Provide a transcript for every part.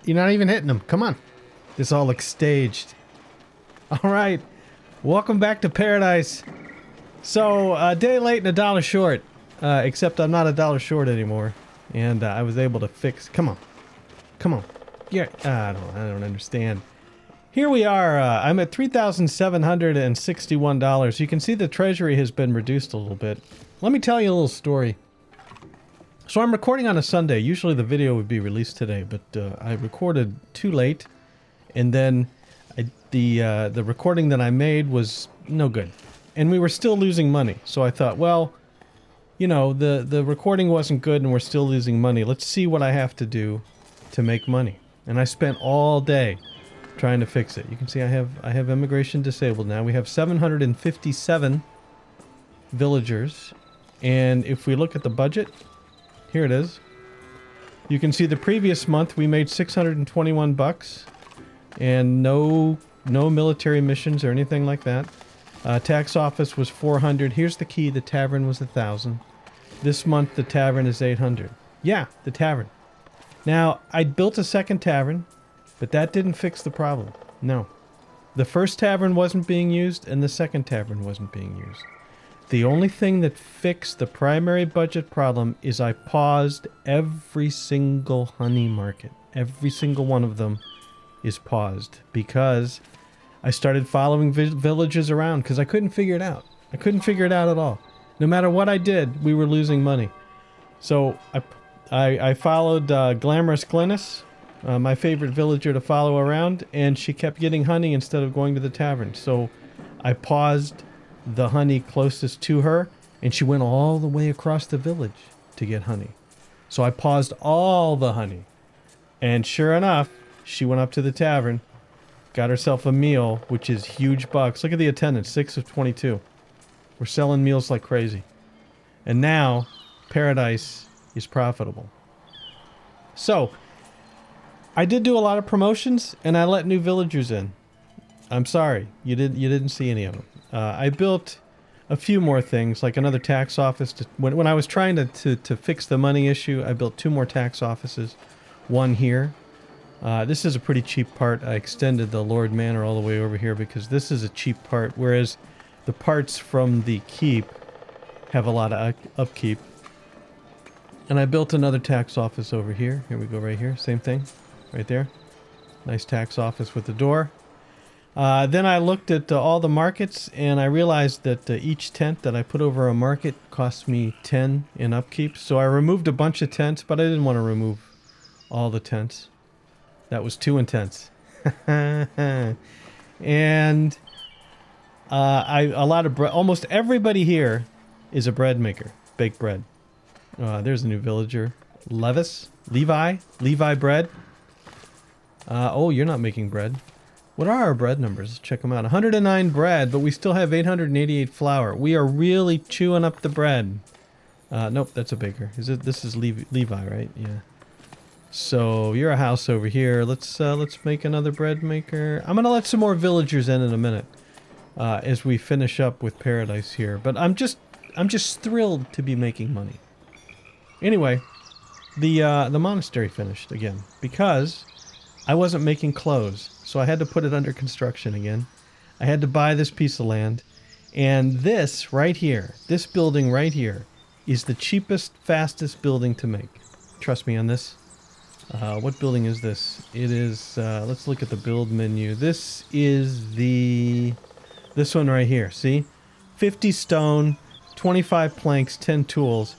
You're not even hitting them. Come on. This all looks staged. All right. Welcome back to paradise. So, a day late and $1 short. Except I'm not $1 short anymore. And I was able to fix... Come on. Come on. Yeah, I don't understand. Here we are. I'm at $3,761. You can see the treasury has been reduced a little bit. Let me tell you a little story. So I'm recording on a Sunday. Usually the video would be released today, but I recorded too late. And then the recording that I made was no good. And we were still losing money. So I thought, well, you know, the recording wasn't good and we're still losing money. Let's see what I have to do to make money. And I spent all day trying to fix it. You can see I have immigration disabled now. We have 757 villagers. And if we look at the budget, here it is. You can see the previous month we made 621 bucks. And no military missions or anything like that. Tax office was 400. Here's the key. The tavern was 1,000. This month the tavern is 800. Yeah, the tavern. Now, I built a second tavern, but that didn't fix the problem. No. The first tavern wasn't being used, and the second tavern wasn't being used. The only thing that fixed the primary budget problem is I paused every single honey market. Every single one of them is paused because I started following villages around because I couldn't figure it out. I couldn't figure it out at all. No matter what I did, we were losing money. So I followed Glamorous Glennis, my favorite villager to follow around, and she kept getting honey instead of going to the tavern. So I paused the honey closest to her, and she went all the way across the village to get honey. So I paused all the honey. And sure enough, she went up to the tavern, got herself a meal, which is huge bucks. Look at the attendance, 6 of 22. We're selling meals like crazy. And now, paradise is profitable. So, I did do a lot of promotions, and I let new villagers in. I'm sorry, you didn't see any of them. I built a few more things, like another tax office. When I was trying to fix the money issue, I built 2 more tax offices. One here. This is a pretty cheap part. I extended the Lord Manor all the way over here because this is a cheap part, whereas the parts from the keep have a lot of upkeep. And I built another tax office over here. Here we go, right here. Same thing. Right there. Nice tax office with the door. Then I looked at all the markets, and I realized that each tent that I put over a market cost me 10 in upkeep. So I removed a bunch of tents, but I didn't want to remove all the tents. That was too intense. And almost everybody here is a bread maker. Bake bread. There's a new villager. Levi bread. Oh, you're not making bread. What are our bread numbers? Check them out. 109 bread, but we still have 888 flour. We are really chewing up the bread. Nope, that's a baker. This is Levi, right? Yeah. So you're a house over here. Let's make another bread maker. I'm gonna let some more villagers in a minute, as we finish up with paradise here. But I'm just thrilled to be making money. Anyway, the monastery finished again because I wasn't making clothes, so I had to put it under construction again. I had to buy this piece of land, and this right here, this building right here, is the cheapest, fastest building to make. Trust me on this. What building is this? It is, let's look at the build menu. This is this one right here, see? 50 stone, 25 planks, 10 tools.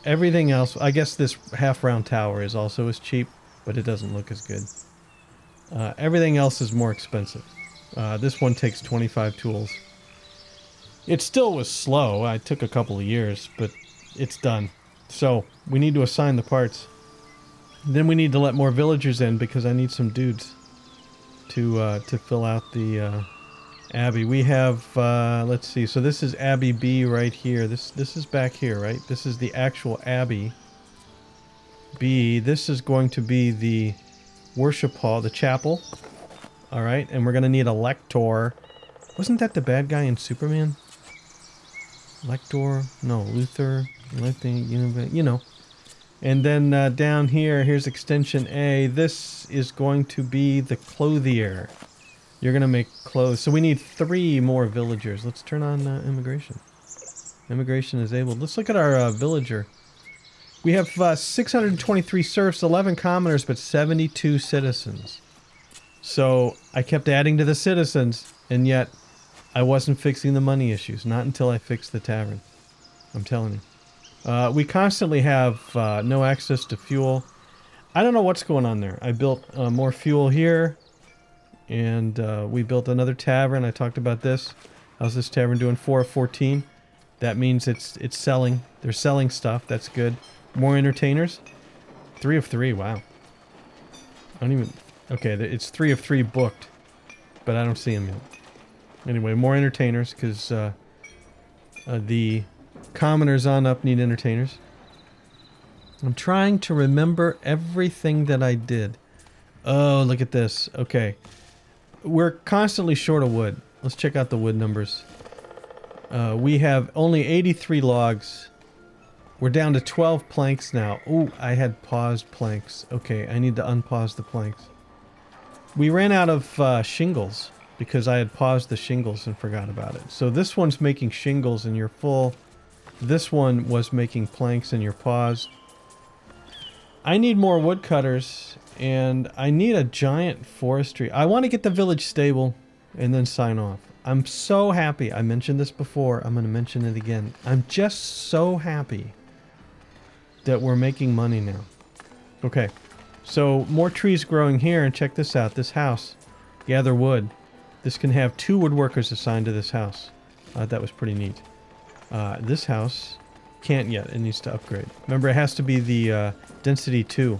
Everything else, I guess this half-round tower is also as cheap, but it doesn't look as good. Everything else is more expensive. This one takes 25 tools. It still was slow. It took a couple of years, but it's done. So, we need to assign the parts. Then we need to let more villagers in because I need some dudes to fill out the Abbey. We have, let's see, so this is Abbey B right here. This is back here, right? This is the actual Abbey B. This is going to be the worship hall, the chapel. All right, and we're going to need a lector. Wasn't that the bad guy in Superman? Lector? No, Luther. You know. And then down here, here's extension A. This is going to be the clothier. You're going to make clothes. So we need 3 more villagers. Let's turn on immigration. Immigration is able. Let's look at our villager. We have 623 serfs, 11 commoners, but 72 citizens. So I kept adding to the citizens, and yet I wasn't fixing the money issues. Not until I fixed the tavern. I'm telling you. We constantly have no access to fuel. I don't know what's going on there. I built more fuel here, and we built another tavern. I talked about this. How's this tavern doing? 4 of 14. That means it's selling. They're selling stuff. That's good. More entertainers. 3 of 3. Wow. I don't even... Okay, it's 3 of 3 booked, but I don't see them yet. Anyway, more entertainers, because the commoners on up need entertainers. I'm trying to remember everything that I did. Oh, look at this. Okay. We're constantly short of wood. Let's check out the wood numbers. We have only 83 logs. We're down to 12 planks now. Ooh, I had paused planks. Okay, I need to unpause the planks. We ran out of shingles because I had paused the shingles and forgot about it. So this one's making shingles and you're full. This one was making planks and you're paused. I need more woodcutters and I need a giant forestry. I want to get the village stable and then sign off. I'm so happy. I mentioned this before. I'm going to mention it again. I'm just so happy that we're making money now. Okay. So more trees growing here, and check this out. This house, gather wood. This can have 2 woodworkers assigned to this house. That was pretty neat. This house can't yet. It needs to upgrade. Remember, it has to be the density 2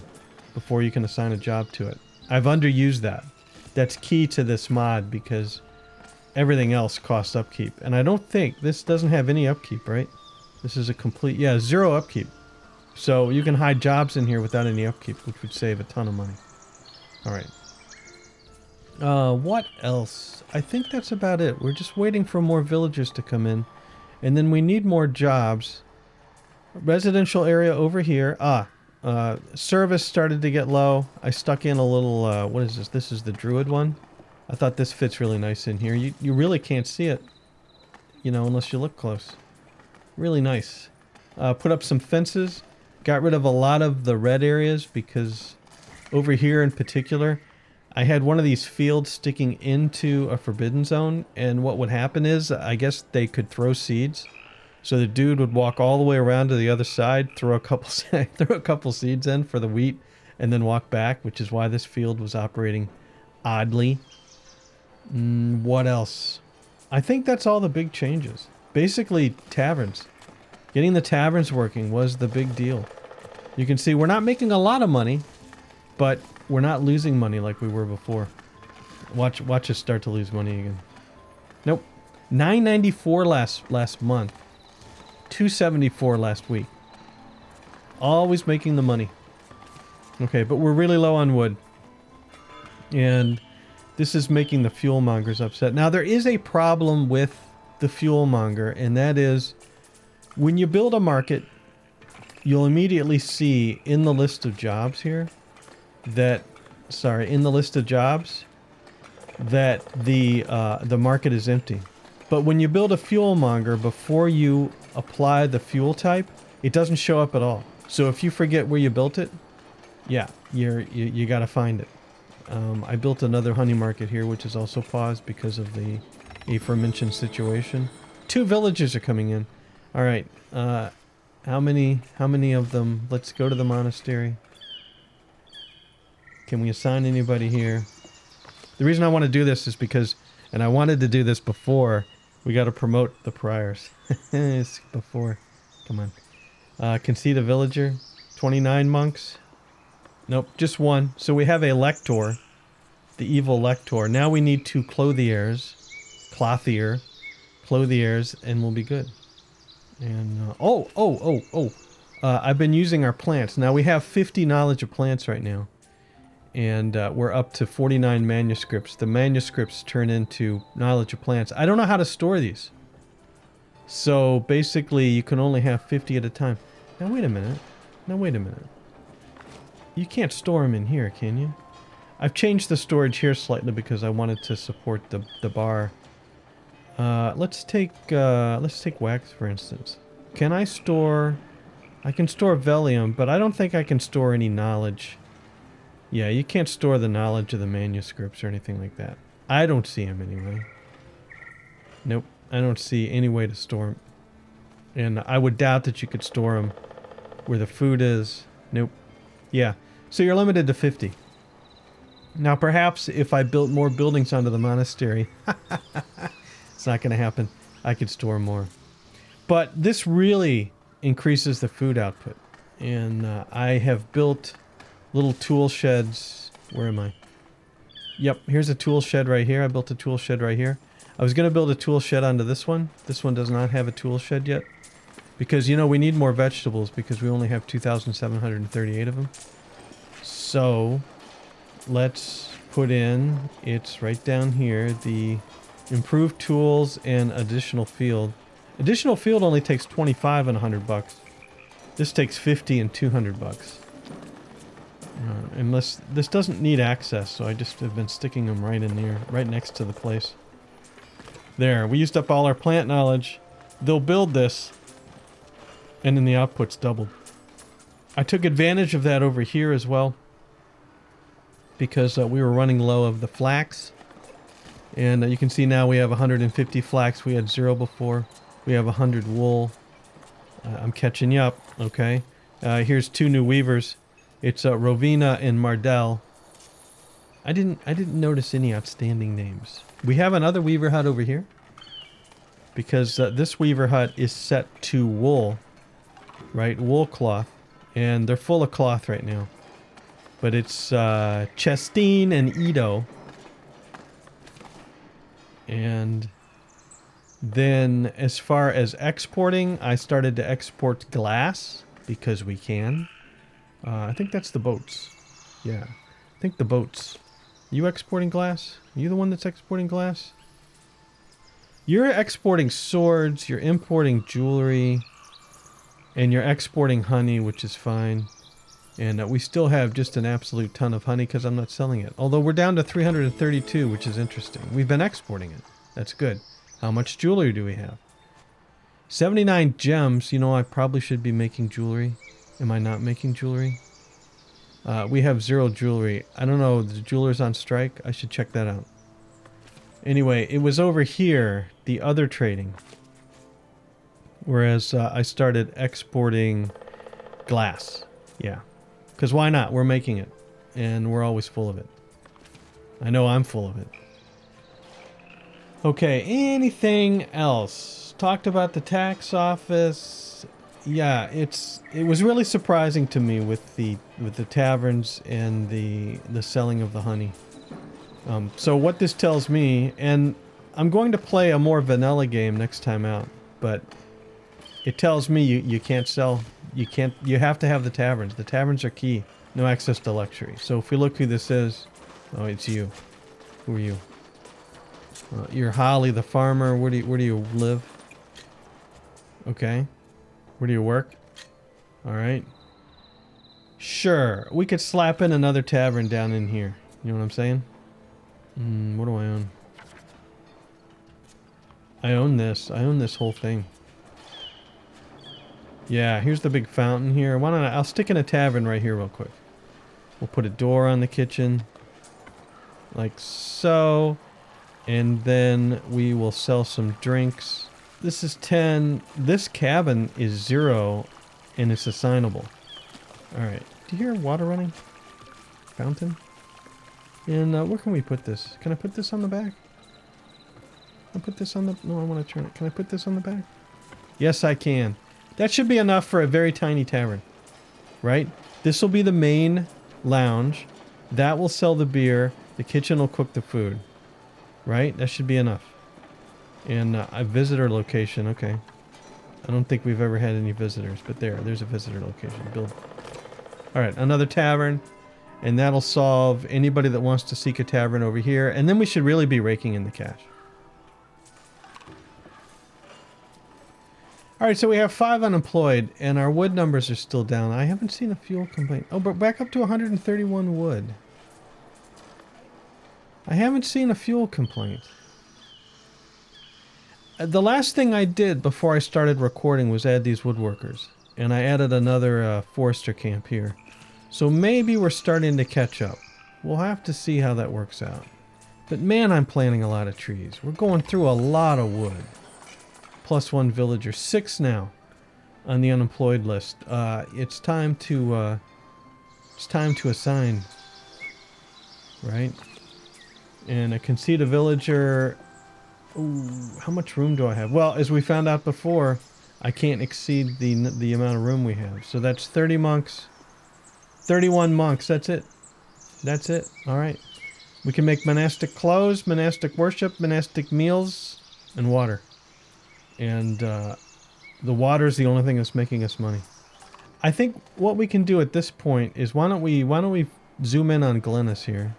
before you can assign a job to it. I've underused that. That's key to this mod because everything else costs upkeep. And I don't think this doesn't have any upkeep, right? This is a complete, yeah, 0 upkeep. So you can hide jobs in here without any upkeep, which would save a ton of money. Alright. What else? I think that's about it. We're just waiting for more villagers to come in. And then we need more jobs. Residential area over here. Service started to get low. I stuck in a little, what is this? This is the druid one. I thought this fits really nice in here. You really can't see it, you know, unless you look close. Really nice. Put up some fences. Got rid of a lot of the red areas because over here in particular, I had one of these fields sticking into a forbidden zone, and what would happen is, I guess they could throw seeds. So the dude would walk all the way around to the other side, throw a couple seeds in for the wheat, and then walk back, which is why this field was operating oddly. What else? I think that's all the big changes. Basically, taverns. Getting the taverns working was the big deal. You can see we're not making a lot of money, but we're not losing money like we were before. Watch us start to lose money again. Nope. $9.94 last month. $2.74 last week. Always making the money. Okay, but we're really low on wood. And this is making the fuel mongers upset. Now, there is a problem with the fuel monger, and that is when you build a market, you'll immediately see in the list of jobs here that, in the list of jobs that the market is empty. But when you build a fuel monger, before you apply the fuel type, it doesn't show up at all. So if you forget where you built it, yeah, you got to find it. I built another honey market here, which is also paused because of the aforementioned situation. 2 villages are coming in. All right. How many of them? Let's go to the monastery. Can we assign anybody here? The reason I want to do this is because, and I wanted to do this before, we got to promote the priors. It's before. Come on. Concede a villager. 29 monks. Nope, just 1. So we have a lector, the evil lector. Now we need 2 clothiers, and we'll be good. And I've been using our plants. Now we have 50 knowledge of plants right now, and we're up to 49 manuscripts. The manuscripts turn into knowledge of plants. I don't know how to store these, so basically you can only have 50 at a time. Now wait a minute. You can't store them in here, can you? I've changed the storage here slightly because I wanted to support the bar. Let's take wax, for instance. Can I store... I can store Velium, but I don't think I can store any knowledge. Yeah, you can't store the knowledge of the manuscripts or anything like that. I don't see them anyway. Nope, I don't see any way to store them. And I would doubt that you could store them where the food is. Nope. Yeah, so you're limited to 50. Now perhaps if I built more buildings onto the monastery, it's not going to happen, I could store more. But this really increases the food output. And I have built little tool sheds. Where am I? Yep, here's a tool shed right here. I built a tool shed right here. I was going to build a tool shed onto this one. This one does not have a tool shed yet. Because, you know, we need more vegetables because we only have 2,738 of them. So, let's put in, it's right down here, the improved tools and additional field. Additional field only takes 25 and 100 bucks. This takes 50 and 200 bucks. Unless, this doesn't need access, so I just have been sticking them right in there, right next to the place. There, we used up all our plant knowledge. They'll build this, and then the output's doubled. I took advantage of that over here as well, because we were running low of the flax. And you can see now we have 150 flax. We had 0 before. We have 100 wool. I'm catching you up, okay? Here's 2 new weavers. It's Rovina and Mardell. I didn't notice any outstanding names. We have another weaver hut over here, because this weaver hut is set to wool, right? Wool cloth, and they're full of cloth right now. But it's Chestine and Edo. And then as far as exporting, I started to export glass because we can. I think that's the boats. Yeah, I think the boats. You exporting glass? Are you the one that's exporting glass? You're exporting swords, you're importing jewelry, and you're exporting honey, which is fine. And we still have just an absolute ton of honey because I'm not selling it. Although we're down to 332, which is interesting. We've been exporting it. That's good. How much jewelry do we have? 79 gems. You know, I probably should be making jewelry. Am I not making jewelry? We have 0 jewelry. I don't know. The jeweler's on strike. I should check that out. Anyway, it was over here, the other trading. Whereas I started exporting glass. Yeah. Because why not? We're making it. And we're always full of it. I know I'm full of it. Okay, anything else? Talked about the tax office. Yeah, it was really surprising to me with the taverns and the selling of the honey. So what this tells me, and I'm going to play a more vanilla game next time out, but it tells me you can't sell. You have to have the taverns. The taverns are key. No access to luxury. So if we look who this is, oh, it's you. Who are you? You're Holly the farmer. Where do you live? Okay. Where do you work? All right. Sure, we could slap in another tavern down in here. You know what I'm saying? What do I own? I own this. I own this whole thing. Yeah, here's the big fountain here. Why don't I'll stick in a tavern right here real quick. We'll put a door on the kitchen. Like so. And then we will sell some drinks. This is 10. This cabin is 0. And it's assignable. Alright. Do you hear water running? Fountain? And where can we put this? Can I put this on the back? I'll put this on the... No, I want to turn it. Can I put this on the back? Yes, I can. That should be enough for a very tiny tavern. Right? This will be the main lounge. That will sell the beer. The kitchen will cook the food. Right? That should be enough. And a visitor location. Okay. I don't think we've ever had any visitors. But there's a visitor location. Build. Alright, another tavern. And that'll solve anybody that wants to seek a tavern over here. And then we should really be raking in the cash. Alright, so we have 5 unemployed, and our wood numbers are still down. I haven't seen a fuel complaint. Oh, but back up to 131 wood. I haven't seen a fuel complaint. The last thing I did before I started recording was add these woodworkers. And I added another forester camp here. So maybe we're starting to catch up. We'll have to see how that works out. But man, I'm planting a lot of trees. We're going through a lot of wood. +1 villager. 6 now on the unemployed list. It's time to assign. Right? And a concede villager. Ooh, how much room do I have? Well, as we found out before, I can't exceed the amount of room we have. So that's 30 monks. 31 monks. That's it. That's it. All right. We can make monastic clothes, monastic worship, monastic meals, and water. And the water is the only thing that's making us money. I think what we can do at this point is why don't we zoom in on Glennis here?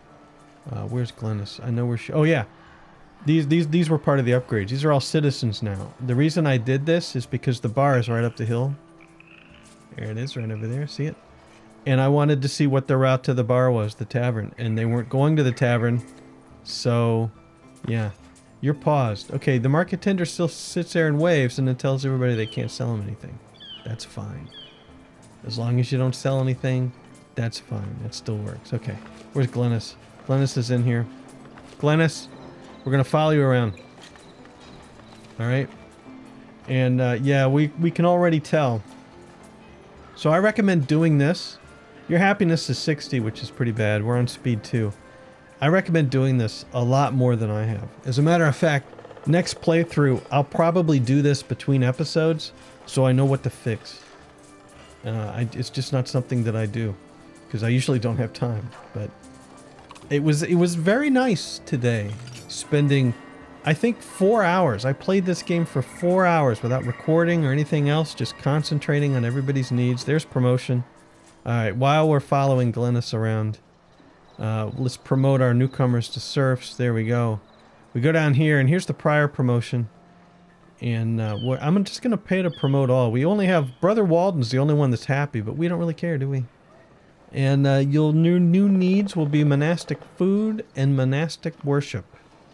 Where's Glennis? I know where she. Oh yeah. These were part of the upgrades. These are all citizens now. The reason I did this is because the bar is right up the hill. There it is, right over there. See it? And I wanted to see what the route to the bar was, the tavern. And they weren't going to the tavern. So, yeah. You're paused. Okay, the market tender still sits there and waves and then tells everybody they can't sell them anything. That's fine. As long as you don't sell anything, that's fine. That still works. Okay. Where's Glennis? Glennis is in here. Glennis, we're going to follow you around. Alright? And, yeah, we can already tell. So I recommend doing this. Your happiness is 60, which is pretty bad. We're on speed 2. I recommend doing this a lot more than I have. As a matter of fact, next playthrough, I'll probably do this between episodes, so I know what to fix. It's just not something that I do, because I usually don't have time. But it was very nice today, spending, I think, 4 hours. I played this game for 4 hours without recording or anything else, just concentrating on everybody's needs. There's promotion. Alright, while we're following Glennis around, let's promote our newcomers to serfs. There we go. We go down here, and here's the prior promotion. And I'm just going to pay to promote all. We only have Brother Walden's the only one that's happy, but we don't really care, do we? And your new needs will be monastic food and monastic worship.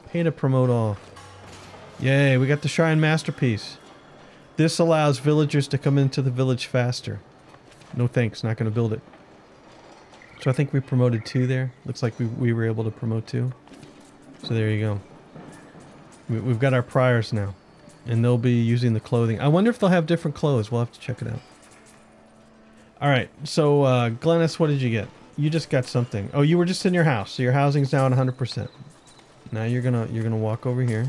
Pay to promote all. Yay, we got the Shrine Masterpiece. This allows villagers to come into the village faster. No thanks, not going to build it. So I think we promoted 2 there. Looks like we were able to promote 2. So there you go. We've got our priors now. And they'll be using the clothing. I wonder if they'll have different clothes. We'll have to check it out. Alright, so Glennis, what did you get? You just got something. Oh, you were just in your house. So your housing's now at 100%. Now you're gonna walk over here.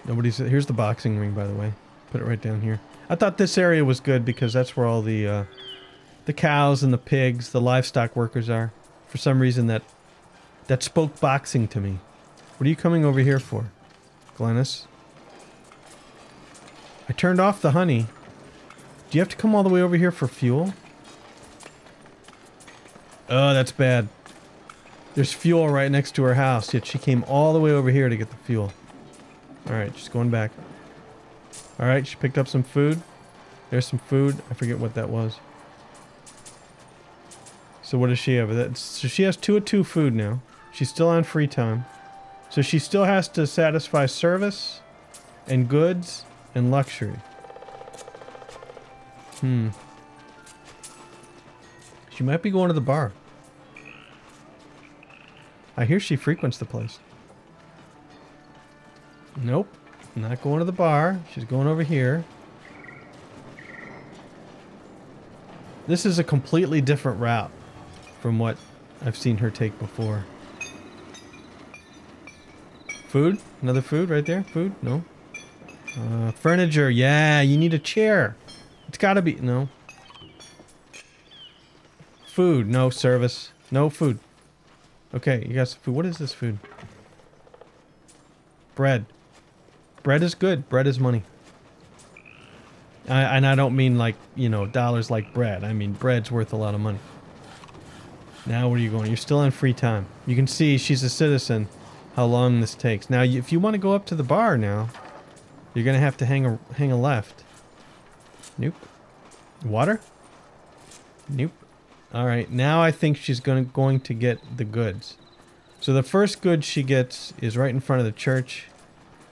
Here's the boxing ring, by the way. Put it right down here. I thought this area was good because that's where all the cows and the pigs, the livestock workers are. For some reason that spoke boxing to me. What are you coming over here for, Glennis? I turned off the honey. Do you have to come all the way over here for fuel? Oh, that's bad. There's fuel right next to her house, yet she came all the way over here to get the fuel. Alright, she's going back. Alright, she picked up some food. There's some food. I forget what that was. So what does she have? So she has 2 of 2 food now. She's still on free time. So she still has to satisfy service and goods and luxury. She might be going to the bar. I hear she frequents the place. Nope. Not going to the bar. She's going over here. This is a completely different route from what I've seen her take before. Food? Another food right there? Food? No. Furniture. Yeah, you need a chair. It's gotta be... No. Food. No. Service. No food. Okay, you got some food. What is this food? Bread. Bread is good. Bread is money. And I don't mean like, you know, dollars like bread. I mean bread's worth a lot of money. Now where are you going? You're still on free time. You can see she's a citizen, how long this takes. Now, if you want to go up to the bar now, you're going to have to hang a left. Nope. Water? Nope. Alright, now I think she's going to get the goods. So the first good she gets is right in front of the church.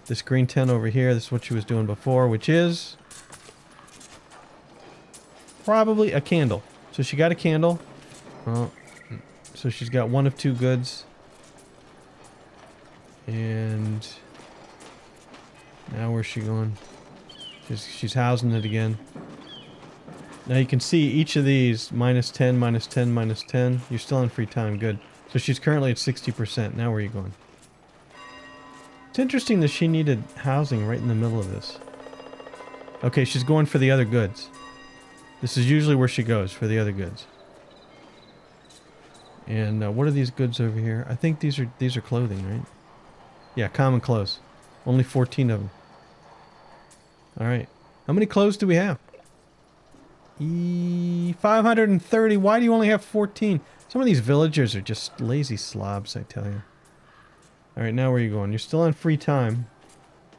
This green tent over here, this is what she was doing before, which is probably a candle. So she got a candle. Oh, so she's got one of two goods. And now where's she going? She's housing it again. Now you can see each of these, minus 10, minus 10, minus 10. You're still on free time, good. So she's currently at 60%. Now where are you going? It's interesting that she needed housing right in the middle of this. Okay, she's going for the other goods. This is usually where she goes, for the other goods. And what are these goods over here? I think these are clothing, right? Yeah, common clothes. Only 14 of them. Alright. How many clothes do we have? 530. Why do you only have 14? Some of these villagers are just lazy slobs, I tell you. Alright, now where are you going? You're still on free time.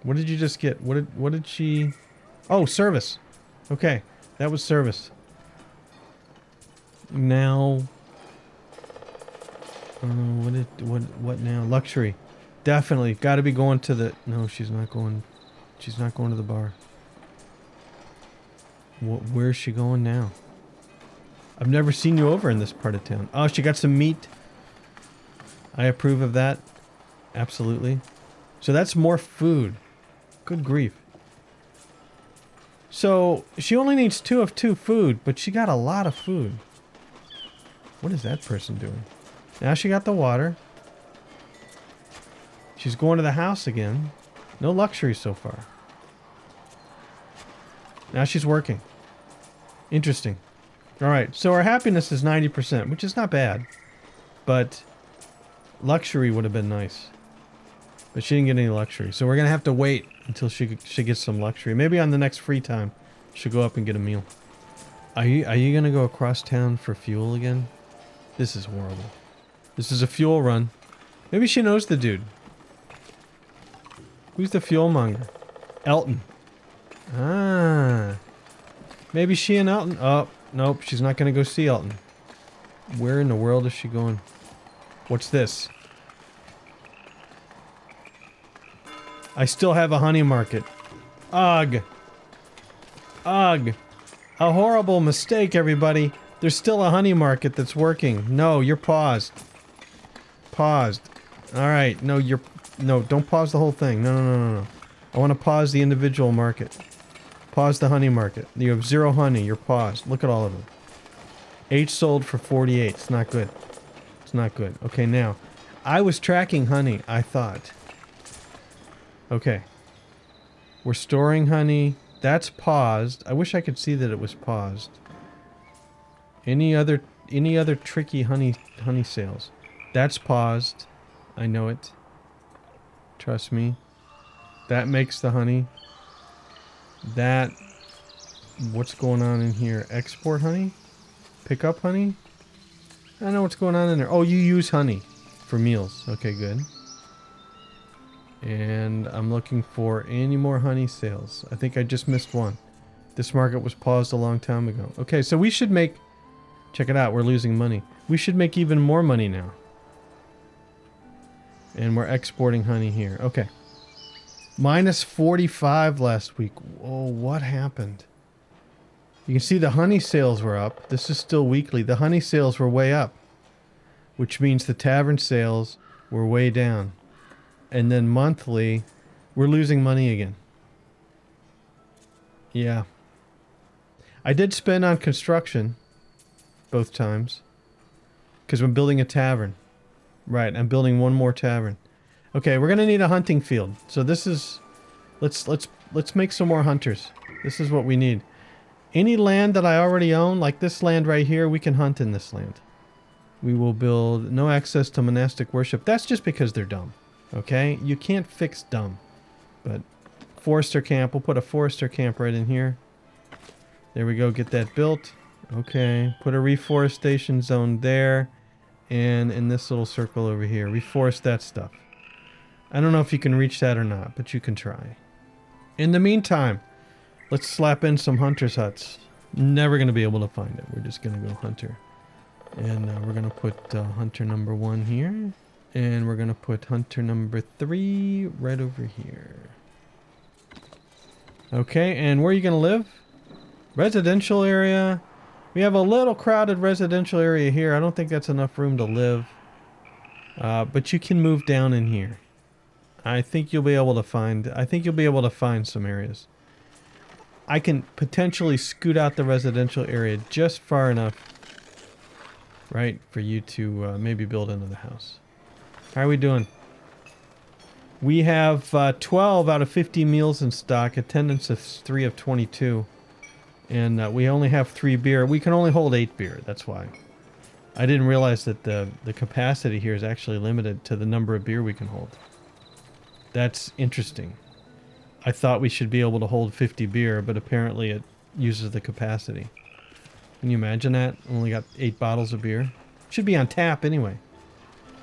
What did you just get? What did she... Oh, service. Okay, that was service. Now... what now? Luxury. Definitely. Got to be going to the... No, she's not going... She's not going to the bar. Where's she going now? I've never seen you over in this part of town. Oh, she got some meat. I approve of that. Absolutely. So that's more food. Good grief. So she only needs 2 of 2 food, but she got a lot of food. What is that person doing? Now she got the water. She's going to the house again. No luxury so far. Now she's working. Interesting. Alright, so our happiness is 90%, which is not bad. But luxury would have been nice. But she didn't get any luxury. So we're going to have to wait until she gets some luxury. Maybe on the next free time, she'll go up and get a meal. Are you going to go across town for fuel again? This is horrible. This is a fuel run. Maybe she knows the dude. Who's the fuel monger? Elton. Ah. Maybe she and Elton... Oh, nope. She's not going to go see Elton. Where in the world is she going? What's this? I still have a honey market. Ugh. Ugh. A horrible mistake, everybody. There's still a honey market that's working. No, you're paused. Paused. Alright, no, you're... No, don't pause the whole thing. No. I want to pause the individual market. Pause the honey market. You have 0 honey. You're paused. Look at all of them. 8 sold for 48. It's not good. It's not good. Okay, now. I was tracking honey, I thought. Okay. We're storing honey. That's paused. I wish I could see that it was paused. Any other tricky honey sales? That's paused. I know it. Trust me. That makes the honey. That... What's going on in here? Export honey? Pick up honey? I don't know what's going on in there. Oh, you use honey for meals. Okay, good. And I'm looking for any more honey sales. I think I just missed one. This market was paused a long time ago. Okay, so we should make... Check it out, we're losing money. We should make even more money now. And we're exporting honey here. Okay. Minus 45 last week. Oh, what happened? You can see the honey sales were up. This is still weekly. The honey sales were way up. Which means the tavern sales were way down. And then monthly, we're losing money again. Yeah. I did spend on construction. Both times. Because I'm building a tavern. Right, I'm building one more tavern. Okay, we're gonna need a hunting field. So this is... Let's make some more hunters. This is what we need. Any land that I already own, like this land right here, we can hunt in this land. We will build no access to monastic worship. That's just because they're dumb. Okay? You can't fix dumb. But forester camp, we'll put a forester camp right in here. There we go, get that built. Okay, put a reforestation zone there. And in this little circle over here, reforest that stuff. I don't know if you can reach that or not, but you can try. In the meantime, Let's slap in some hunter's huts. Never going to be able to find it. We're just going to go hunter. And we're going to put hunter number 1 here. And we're going to put hunter number 3 right over here. Okay, and where are you going to live? Residential area. We have a little crowded residential area here. I don't think that's enough room to live. But you can move down in here. I think you'll be able to find some areas. I can potentially scoot out the residential area just far enough, right, for you to maybe build into the house. How are we doing? We have 12 out of 50 meals in stock, attendance of 3 of 22. And we only have 3 beer. We can only hold 8 beer, that's why. I didn't realize that the capacity here is actually limited to the number of beer we can hold. That's interesting. I thought we should be able to hold 50 beer, but apparently it uses the capacity. Can you imagine that? Only got 8 bottles of beer. Should be on tap anyway.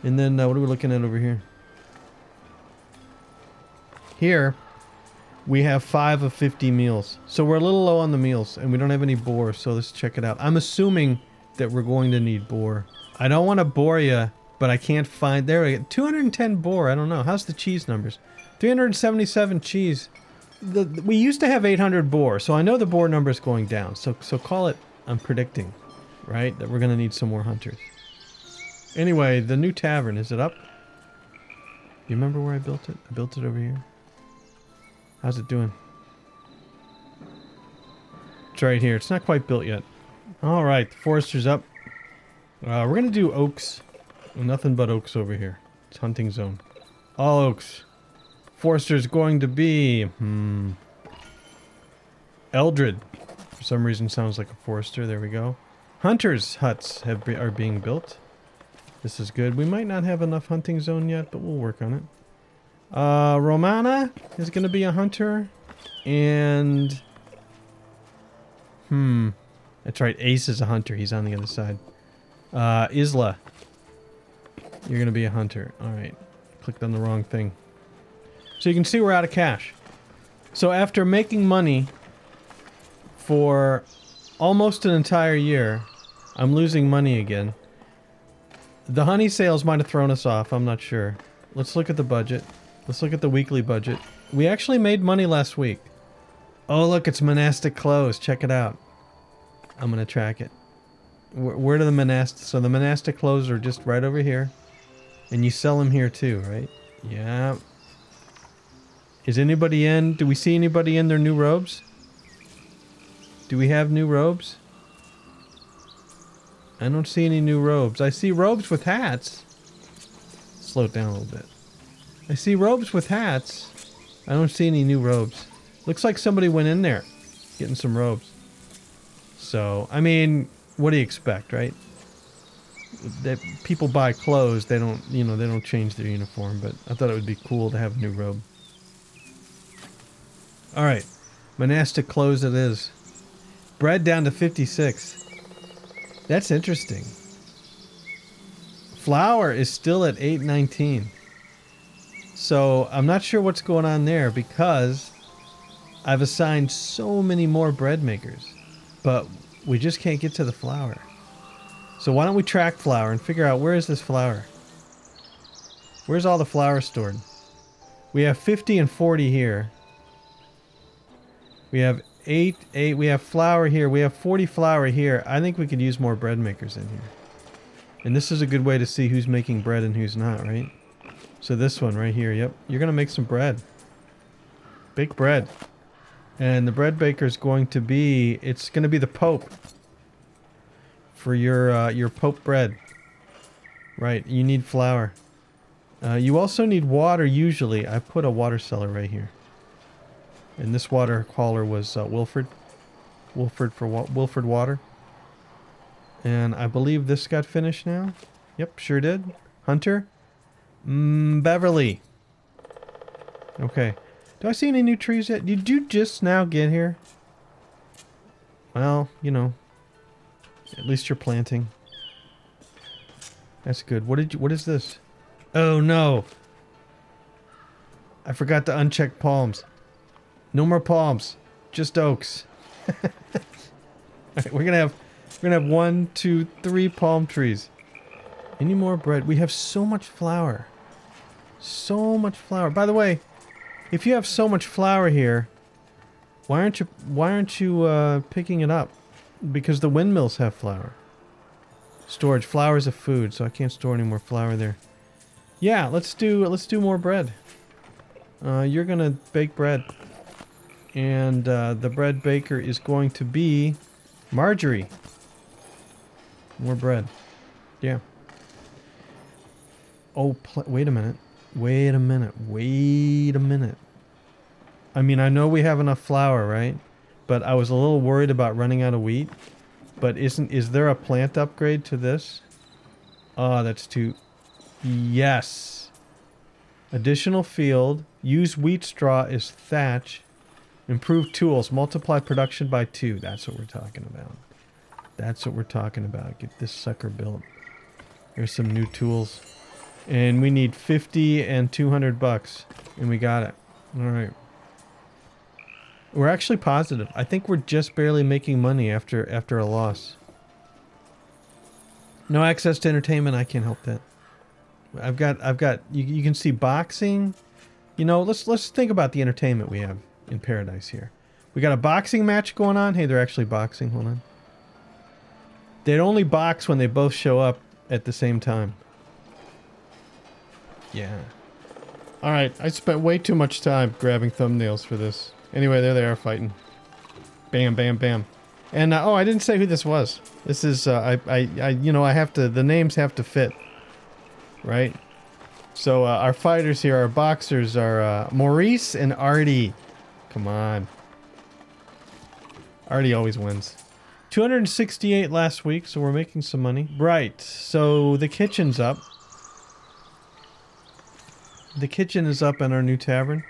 And then what are we looking at over here? Here, we have 5 of 50 meals. So we're a little low on the meals, and we don't have any boar, so let's check it out. I'm assuming that we're going to need boar. I don't want to bore you, but I can't find... There we go. 210 boar. I don't know. How's the cheese numbers? 377 cheese. We used to have 800 boar, so I know the boar number is going down. So call it, I'm predicting, right, that we're going to need some more hunters. Anyway, the new tavern, is it up? You remember where I built it? I built it over here. How's it doing? It's right here. It's not quite built yet. All right, the forester's up. We're going to do oaks. Nothing but oaks over here. It's hunting zone. All oaks. Forester's going to be... Eldred. For some reason sounds like a forester. There we go. Hunters' huts are being built. This is good. We might not have enough hunting zone yet, but we'll work on it. Romana is going to be a hunter. And... That's right. Ace is a hunter. He's on the other side. Isla. You're going to be a hunter. Alright. Clicked on the wrong thing. So you can see we're out of cash. So after making money for almost an entire year, I'm losing money again. The honey sales might have thrown us off. I'm not sure. Let's look at the budget. Let's look at the weekly budget. We actually made money last week. Oh, look, it's monastic clothes. Check it out. I'm going to track it. Where do the monastic... So the monastic clothes are just right over here. And you sell them here too, right? Yeah. Is anybody in? Do we see anybody in their new robes? Do we have new robes? I don't see any new robes. I see robes with hats. Slow it down a little bit. I see robes with hats. I don't see any new robes. Looks like somebody went in there getting some robes. So, I mean, what do you expect, right? That people buy clothes, they don't, they don't change their uniform, but I thought it would be cool to have a new robe. Alright, monastic clothes it is. Bread down to 56. That's interesting. Flour is still at 8.19. So I'm not sure what's going on there because I've assigned so many more bread makers, but we just can't get to the flour. So why don't we track flour and figure out where is this flour? Where's all the flour stored? We have 50 and 40 here. We have 8, we have flour here. We have 40 flour here. I think we could use more bread makers in here. And this is a good way to see who's making bread and who's not, right? So this one right here, yep. You're going to make some bread. Bake bread. And the bread baker is going to be, it's going to be the Pope. For your Pope bread. Right, you need flour. You also need water usually. I put a water cellar right here. And this water hauler was Wilford. Wilford Water. And I believe this got finished now. Yep, sure did. Hunter. Beverly. Okay. Do I see any new trees yet? Did you just now get here? Well, at least you're planting. That's good. What is this? Oh no. I forgot to uncheck palms. No more palms. Just oaks. Alright, we're gonna have 1, 2, 3 palm trees. Any more bread? We have so much flour. So much flour. By the way, if you have so much flour here, why aren't you picking it up? Because the windmills have flour. Storage. Flour is a food, so I can't store any more flour there. Yeah, let's do more bread. You're gonna bake bread. And the bread baker is going to be Marjorie. More bread. Yeah. Oh, wait a minute. Wait a minute. Wait a minute. I mean, I know we have enough flour, right? But I was a little worried about running out of wheat. But is there a plant upgrade to this? Oh, that's too... Yes. Additional field. Use wheat straw as thatch. Improve tools. Multiply production by 2. That's what we're talking about. That's what we're talking about. Get this sucker built. Here's some new tools. And we need 50 and 200 bucks. And we got it. Alright. We're actually positive. I think we're just barely making money after a loss. No access to entertainment. I can't help that. I've got you can see boxing. You know, let's think about the entertainment we have in Paradise here. We got a boxing match going on. Hey, they're actually boxing. Hold on. They'd only box when they both show up at the same time. Yeah. Alright, I spent way too much time grabbing thumbnails for this. Anyway, there they are fighting. Bam, bam, bam. And, oh, I didn't say who this was. This is, you know, I have to, the names have to fit. Right? So, our fighters here, our boxers are, Maurice and Artie. Come on. Artie always wins. 268 last week, so we're making some money. Right, so the kitchen's up. The kitchen is up in our new tavern.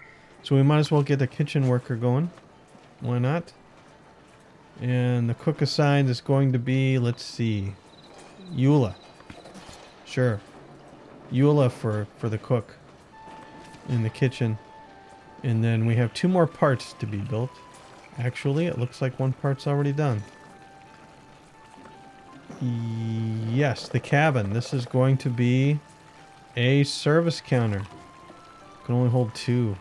So we might as well get a kitchen worker going. Why not? And the cook assigned is going to be, let's see, Eula. Sure. Eula for the cook in the kitchen. And then we have 2 more parts to be built. Actually, it looks like 1 part's already done. Yes, the cabin. This is going to be a service counter. Can only hold 2.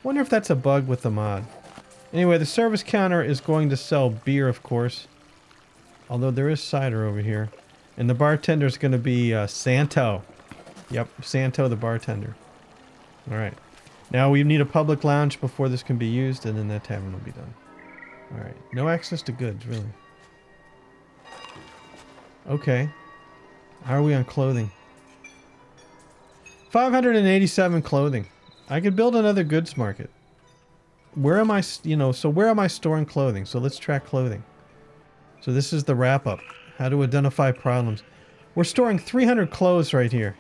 Wonder if that's a bug with the mod. Anyway, the service counter is going to sell beer, of course. Although there is cider over here. And the bartender is going to be Santo. Yep, Santo the bartender. Alright. Now we need a public lounge before this can be used, and then that tavern will be done. Alright. No access to goods, really. Okay. How are we on clothing? 587 clothing. I could build another goods market. Where am I, you know, so where am I storing clothing? So let's track clothing. So this is the wrap up. How to identify problems. We're storing 300 clothes right here.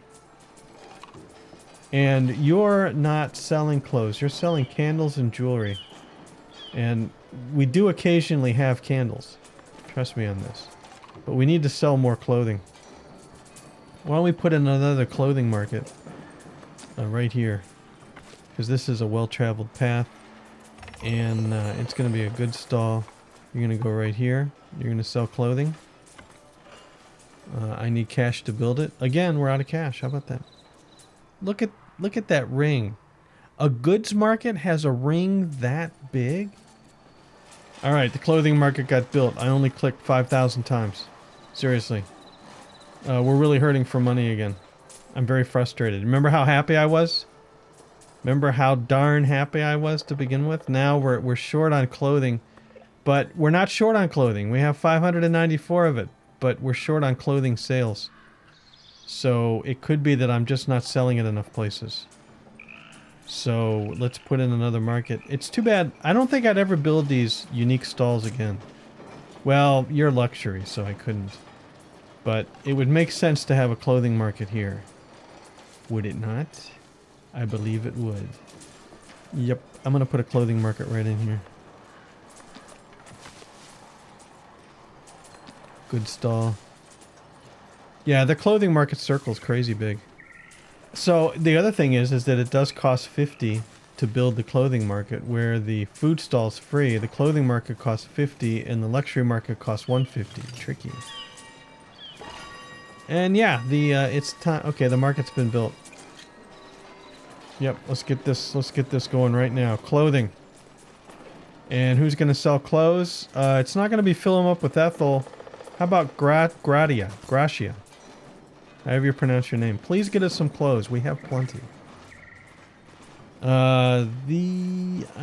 And you're not selling clothes. You're selling candles and jewelry. And we do occasionally have candles. Trust me on this. But we need to sell more clothing. Why don't we put in another clothing market? Right here. Because this is a well-traveled path. And it's going to be a good stall. You're going to go right here. You're going to sell clothing. I need cash to build it. Again, we're out of cash. How about that? Look at that ring. A goods market has a ring that big? Alright, the clothing market got built. I only clicked 5,000 times. Seriously. We're really hurting for money again. I'm very frustrated. Remember how happy I was? Remember how darn happy I was to begin with? Now we're short on clothing. But we're not short on clothing. We have 594 of it. But we're short on clothing sales. So it could be that I'm just not selling it enough places. So let's put in another market. It's too bad. I don't think I'd ever build these unique stalls again. Well, you're luxury, so I couldn't. But it would make sense to have a clothing market here. Would it not? I believe it would. Yep, I'm going to put a clothing market right in here. Good stall. Yeah, the clothing market circle is crazy big. So the other thing is that it does cost 50 to build the clothing market, where the food stall's free, the clothing market costs 50, and the luxury market costs 150. Tricky. And yeah, it's time. Okay, the market's been built. Yep, let's get this going right now. Clothing. And who's gonna sell clothes? It's not gonna be fill 'em up with Ethel. How about Gracia? However you pronounce your name. Please get us some clothes. We have plenty. I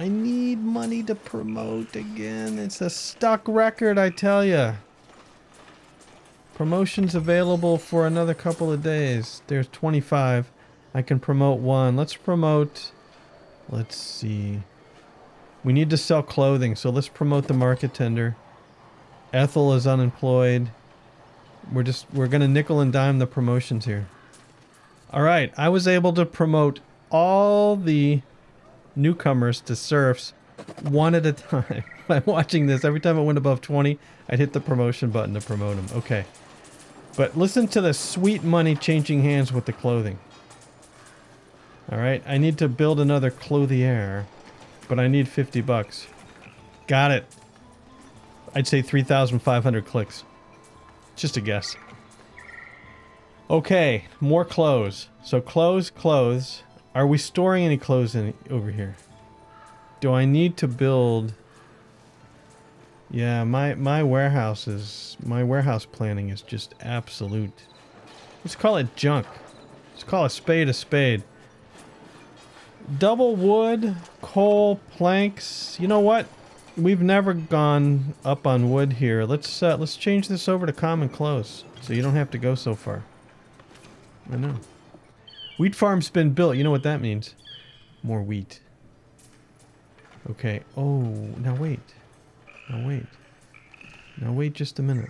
need money to promote again. It's a stuck record, I tell ya. Promotions available for another couple of days. There's 25. I can promote one. Let's see. We need to sell clothing, so let's promote the market tender. Ethel is unemployed. We're gonna nickel and dime the promotions here. Alright, I was able to promote all the newcomers to serfs one at a time. By watching this, every time it went above 20, I'd hit the promotion button to promote them. Okay. But listen to the sweet money changing hands with the clothing. Alright, I need to build another clothier, but I need 50 bucks. Got it. I'd say 3,500 clicks. Just a guess. Okay, more clothes. So clothes. Are we storing any clothes over here? Do I need to build... Yeah, my warehouse planning is just absolute. Let's call it junk. Let's call a spade. Double wood, coal, planks. You know what? We've never gone up on wood here. Let's change this over to common clothes, so you don't have to go so far. I know. Wheat farm's been built. You know what that means? More wheat. Okay. Oh, now wait. Now wait just a minute.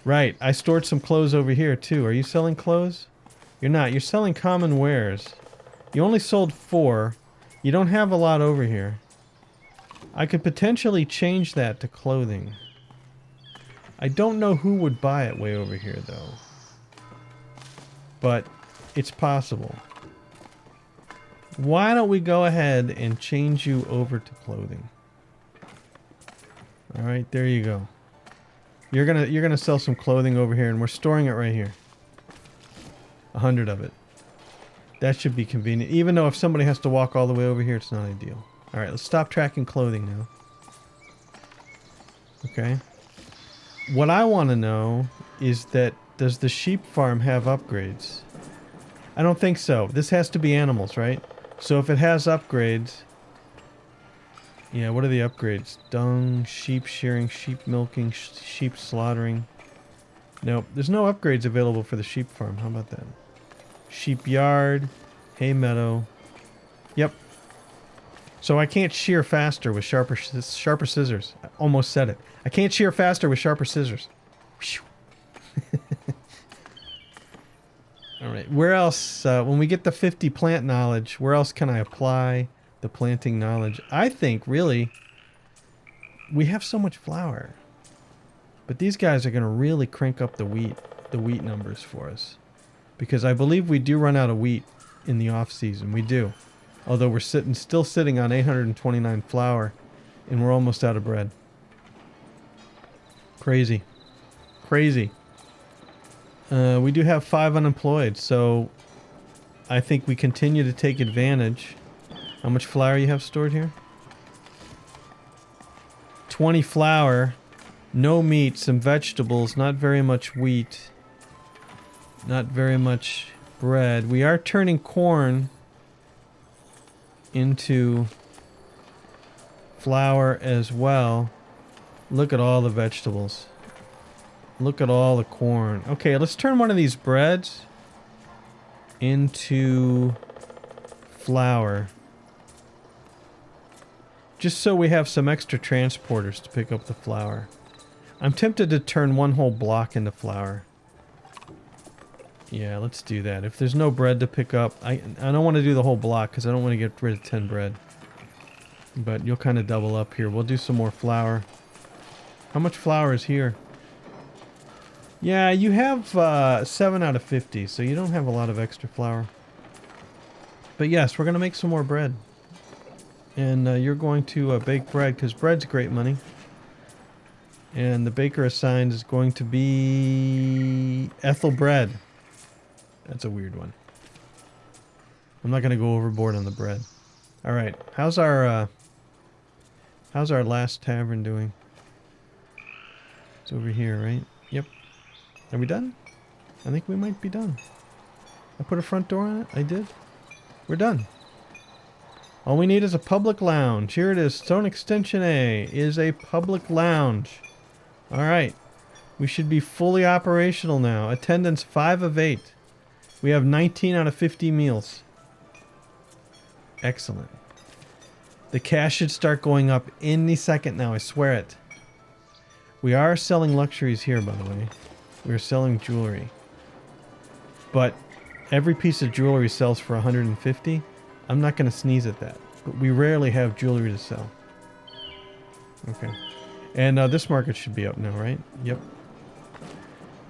Right, I stored some clothes over here too. Are you selling clothes? You're not. You're selling common wares. You only sold 4. You don't have a lot over here. I could potentially change that to clothing. I don't know who would buy it way over here though. But it's possible. Why don't we go ahead and change you over to clothing? Alright, there you go. You're gonna sell some clothing over here, and we're storing it right here. 100 of it. That should be convenient. Even though if somebody has to walk all the way over here, it's not ideal. Alright, let's stop tracking clothing now. Okay. What I want to know is that, does the sheep farm have upgrades? I don't think so. This has to be animals, right? So if it has upgrades... Yeah, what are the upgrades? Dung, sheep shearing, sheep milking, sheep slaughtering. Nope, there's no upgrades available for the sheep farm. How about that? Sheep yard, hay meadow. Yep. So I can't shear faster with sharper scissors. I almost said it. I can't shear faster with sharper scissors. Alright, where else, when we get the 50 plant knowledge, where else can I apply the planting knowledge? I think, really, we have so much flour. But these guys are going to really crank up the wheat numbers for us. Because I believe we do run out of wheat in the off-season. We do. Although we're still sitting on 829 flour, and we're almost out of bread. Crazy. Crazy. We do have 5 unemployed, so I think we continue to take advantage. How much flour you have stored here? 20 flour, no meat, some vegetables, not very much wheat, not very much bread. We are turning corn into flour as well. Look at all the vegetables. Look at all the corn. Okay, let's turn one of these breads into flour. Just so we have some extra transporters to pick up the flour. I'm tempted to turn one whole block into flour. Yeah, let's do that. If there's no bread to pick up, I don't want to do the whole block because I don't want to get rid of 10 bread. But you'll kind of double up here. We'll do some more flour. How much flour is here? Yeah, you have 7 out of 50, so you don't have a lot of extra flour. But yes, we're going to make some more bread. And you're going to bake bread, because bread's great money. And the baker assigned is going to be Ethelbread. That's a weird one. I'm not going to go overboard on the bread. All right, how's our last tavern doing? It's over here, right? Yep. Are we done? I think we might be done. I put a front door on it? I did. We're done. All we need is a public lounge. Here it is. Stone Extension A is a public lounge. Alright. We should be fully operational now. Attendance 5 of 8. We have 19 out of 50 meals. Excellent. The cash should start going up any second now. I swear it. We are selling luxuries here, by the way. We're selling jewelry. But every piece of jewelry sells for 150. I'm not going to sneeze at that. But we rarely have jewelry to sell. Okay. And this market should be up now, right? Yep.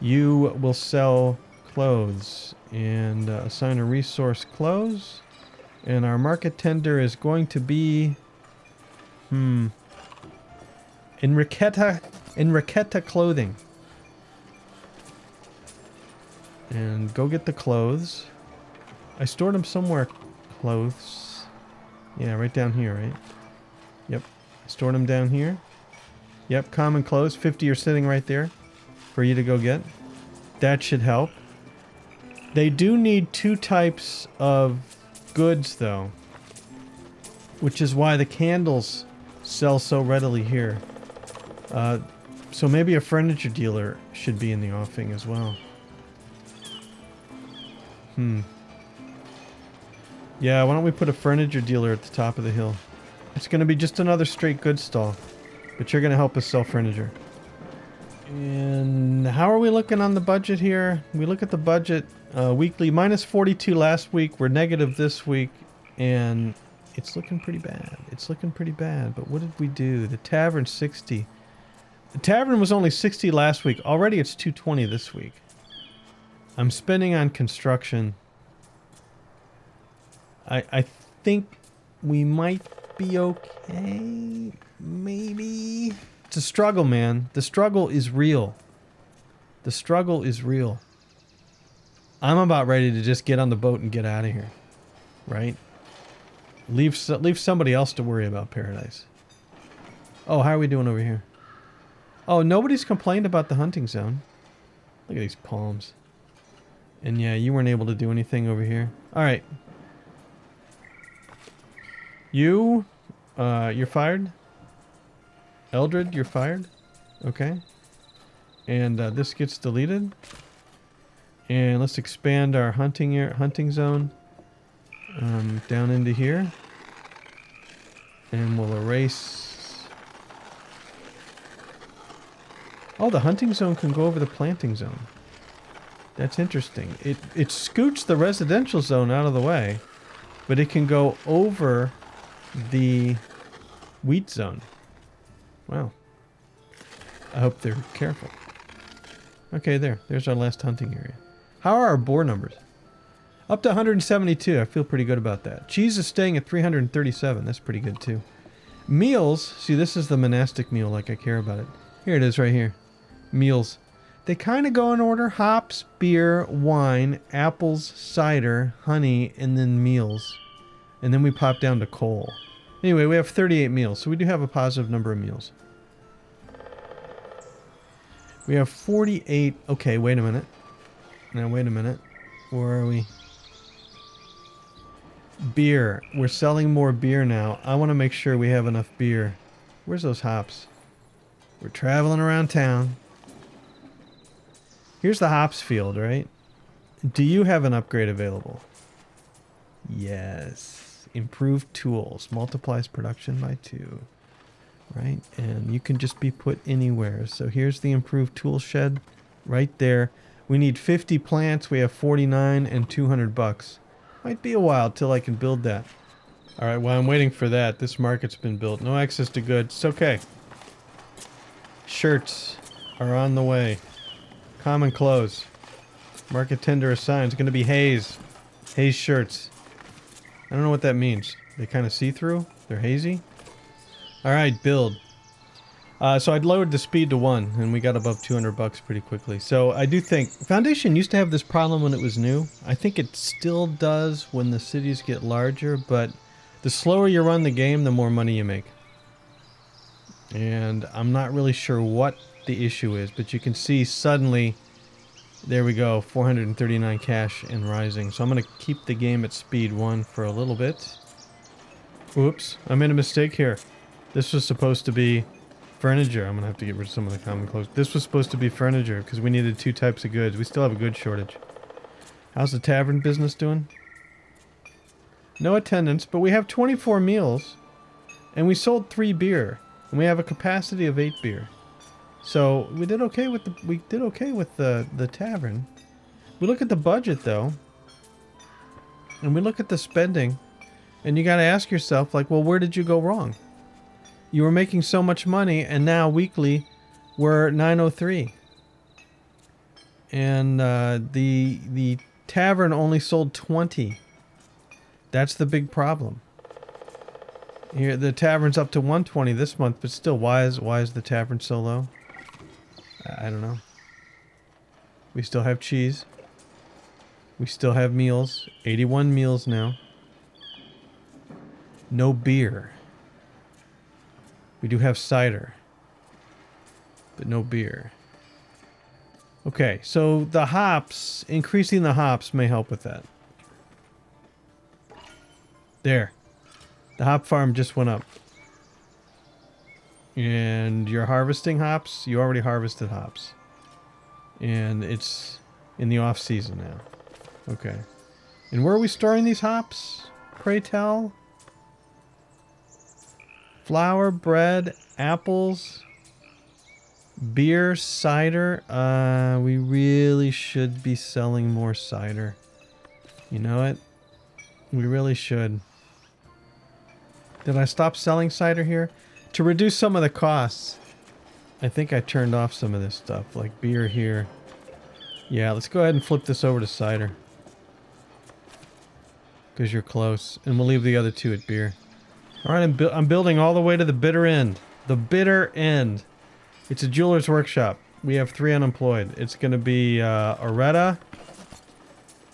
You will sell clothes and assign a resource clothes. And our market tender is going to be... Enriqueta clothing. And go get the clothes. I stored them somewhere. Clothes. Yeah, right down here, right? Yep. Stored them down here. Yep, common clothes. 50 are sitting right there for you to go get. That should help. They do need 2 types of goods, though. Which is why the candles sell so readily here. So maybe a furniture dealer should be in the offing as well. Yeah, why don't we put a furniture dealer at the top of the hill? It's going to be just another straight goods stall. But you're going to help us sell furniture. And how are we looking on the budget here? We look at the budget weekly. Minus 42 last week. We're negative this week. And it's looking pretty bad. It's looking pretty bad. But what did we do? The tavern 60. The tavern was only 60 last week. Already it's 220 this week. I'm spending on construction. I think we might be okay. Maybe. It's a struggle, man. The struggle is real. The struggle is real. I'm about ready to just get on the boat and get out of here. Right? Leave somebody else to worry about paradise. Oh, how are we doing over here? Oh, nobody's complained about the hunting zone. Look at these palms. And yeah, you weren't able to do anything over here. Alright. You're fired? Eldred, you're fired? Okay. And this gets deleted. And let's expand our hunting zone down into here. And we'll erase... Oh, the hunting zone can go over the planting zone. That's interesting. It scoots the residential zone out of the way, but it can go over the wheat zone. Wow. I hope they're careful. Okay, there's our last hunting area. How are our boar numbers? Up to 172. I feel pretty good about that. Cheese is staying at 337. That's pretty good too. Meals. See, this is the monastic meal, like I care about it. Here it is right here. Meals. They kind of go in order. Hops, beer, wine, apples, cider, honey, and then meals. And then we pop down to coal. Anyway, we have 38 meals, so we do have a positive number of meals. We have 48... Okay, wait a minute. Now, wait a minute. Where are we? Beer. We're selling more beer now. I want to make sure we have enough beer. Where's those hops? We're traveling around town. Here's the hops field, right? Do you have an upgrade available? Yes. Improved tools. Multiplies production by 2. Right? And you can just be put anywhere. So here's the improved tool shed right there. We need 50 plants. We have 49 and 200 bucks. Might be a while till I can build that. Alright, while I'm waiting for that, this market's been built. No access to goods. It's okay. Shirts are on the way. Common clothes. Market tender assigned. It's going to be Hayes. Hayes shirts. I don't know what that means. They kind of see-through? They're hazy? Alright, build. So I'd lowered the speed to 1, and we got above 200 bucks pretty quickly. So I do think... Foundation used to have this problem when it was new. I think it still does when the cities get larger, but the slower you run the game, the more money you make. And I'm not really sure what the issue is, but you can see suddenly... There we go, 439 cash and rising. So I'm going to keep the game at speed 1 for a little bit. Oops, I made a mistake here. This was supposed to be furniture. I'm going to have to get rid of some of the common clothes. This was supposed to be furniture because we needed 2 types of goods. We still have a goods shortage. How's the tavern business doing? No attendance, but we have 24 meals. And we sold 3 beer. And we have a capacity of 8 beer. So we did okay with the tavern. We look at the budget though, and we look at the spending, and you got to ask yourself, like, well, where did you go wrong? You were making so much money, and now weekly we're 903, and the tavern only sold 20. That's the big problem. Here the tavern's up to 120 this month, but still, why is the tavern so low? I don't know. We still have cheese. We still have meals. 81 meals now. No beer. We do have cider. But no beer. Okay, so the hops, increasing the hops may help with that. There. The hop farm just went up. And you're harvesting hops? You already harvested hops. And it's in the off season now. Okay. And where are we storing these hops? Pray tell? Flour, bread, apples, beer, cider. We really should be selling more cider. You know it? We really should. Did I stop selling cider here? To reduce some of the costs, I think I turned off some of this stuff, like beer here. Yeah, let's go ahead and flip this over to cider. Because you're close. And we'll leave the other 2 at beer. Alright, I'm building all the way to the bitter end. The bitter end. It's a jeweler's workshop. We have 3 unemployed. It's going to be Aretta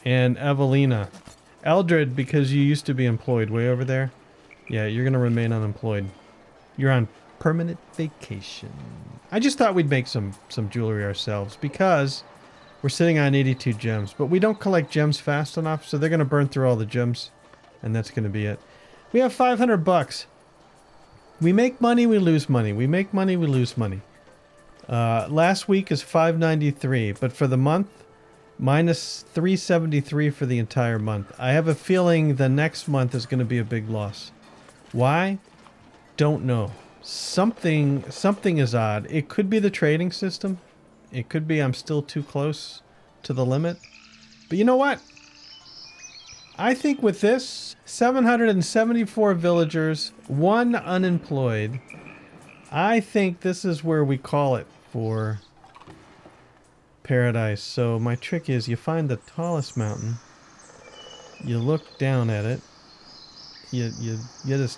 and Evelina. Eldred, because you used to be employed way over there. Yeah, you're going to remain unemployed. You're on permanent vacation. I just thought we'd make some jewelry ourselves because we're sitting on 82 gems. But we don't collect gems fast enough, so they're going to burn through all the gems. And that's going to be it. We have 500 bucks. We make money, we lose money. We make money, we lose money. Last week is 593, but for the month, minus 373 for the entire month. I have a feeling the next month is going to be a big loss. Why? Don't know. Something is odd. It could be the trading system. It could be I'm still too close to the limit. But you know what? I think with this, 774 villagers, 1 unemployed, I think this is where we call it for paradise. So my trick is you find the tallest mountain, you look down at it, you get as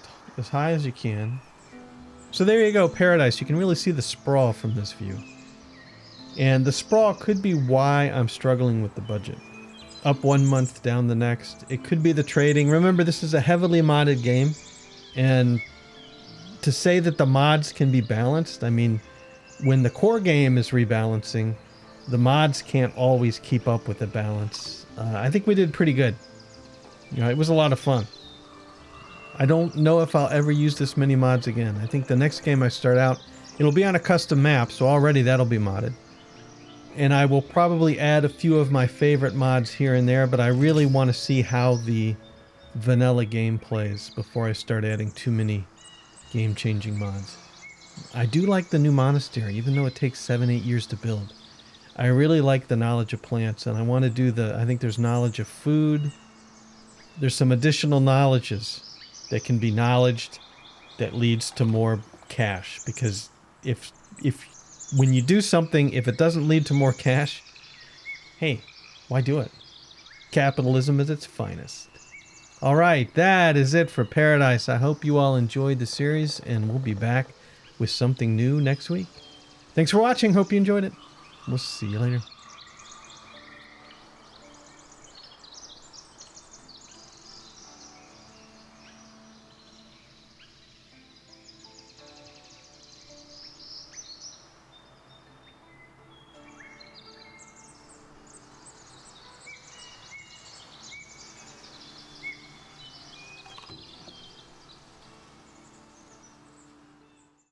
high as you can. So there you go, paradise. You can really see the sprawl from this view. And the sprawl could be why I'm struggling with the budget. Up 1 month, down the next. It could be the trading. Remember, this is a heavily modded game. And to say that the mods can be balanced, I mean, when the core game is rebalancing, the mods can't always keep up with the balance. I think we did pretty good. You know, it was a lot of fun. I don't know if I'll ever use this many mods again. I think the next game I start out, it'll be on a custom map, so already that'll be modded. And I will probably add a few of my favorite mods here and there, but I really want to see how the vanilla game plays before I start adding too many game-changing mods. I do like the new Monastery, even though it takes 7-8 years to build. I really like the knowledge of plants, and I want to do I think there's knowledge of food. There's some additional knowledges that can be knowledged that leads to more cash, because if when you do something, if it doesn't lead to more cash, hey, why do it? Capitalism is its finest. All right, that is it for Paradise. I hope you all enjoyed the series, and we'll be back with something new next week. Thanks for watching. Hope you enjoyed it. We'll see you later.